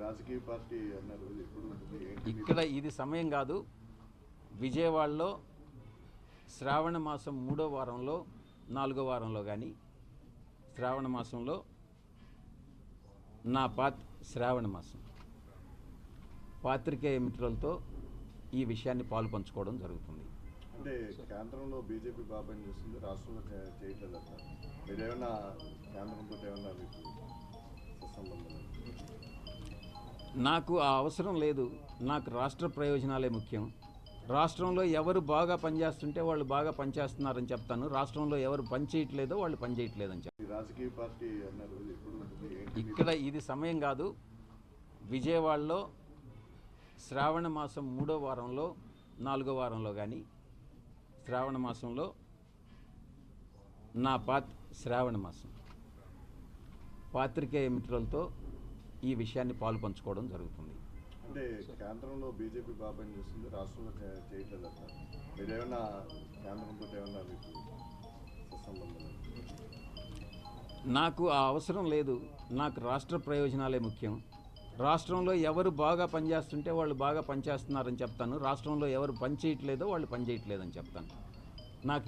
రాజకీయ పార్టీ అన్నారు ఎప్పుడు ఉంటుంది ఏంటి ఇక్కడ ఇది సమయం కాదు. విజయవాడలో శ్రావణ మాసం 3వ వారంలో 4వ వారంలో కానీ శ్రావణ మాసంలో శ్రావణ మాసం పాత్రికేయ మిత్రులతో ఈ విషయాన్ని పాలు పంచుకోవడం జరుగుతుంది. అంటే కేంద్రంలో బీజేపీ బాబాయ్ చేస్తుంది, రాష్ట్రంలో చేయట్లేదు అంటారు. మీరేమన్నా కేంద్రంతో ఏమన్నా మీకు సంబంధం? నాకు ఆ అవసరం లేదు. నాకు రాష్ట్ర ప్రయోజనాలే ముఖ్యం. రాష్ట్రంలో ఎవరు బాగా పనిచేస్తుంటే వాళ్ళు బాగా పనిచేస్తున్నారని చెప్తాను. రాష్ట్రంలో ఎవరు పనిచేయట్లేదో వాళ్ళు పనిచేయట్లేదని చెప్తాను. రాజకీయ పార్టీ అన్నారు ఎప్పుడు ఉంటుంది ఏంటి ఇక్కడ ఇది సమయం కాదు. విజయవాడలో శ్రావణ మాసం 3వ వారంలో 4వ వారంలో కానీ శ్రావణ మాసంలో శ్రావణ మాసం పాత్రికేయ మిత్రులతో ఈ విషయాన్ని పాలు పంచుకోవడం జరుగుతుంది. అంటే కేంద్రంలో బీజేపీ బాబాయ్ చేస్తుంది, రాష్ట్రంలో చేయట్లేదు అంటారు. మీరేమన్నా కేంద్రంతో ఏమన్నా మీకు సంబంధం? నాకు ఆ అవసరం లేదు. నాకు రాష్ట్ర ప్రయోజనాలే ముఖ్యం. రాష్ట్రంలో ఎవరు బాగా పనిచేస్తుంటే వాళ్ళు బాగా పనిచేస్తున్నారని చెప్తాను. రాష్ట్రంలో ఎవరు పనిచేయట్లేదో వాళ్ళు పనిచేయట్లేదని చెప్తాను. నాకు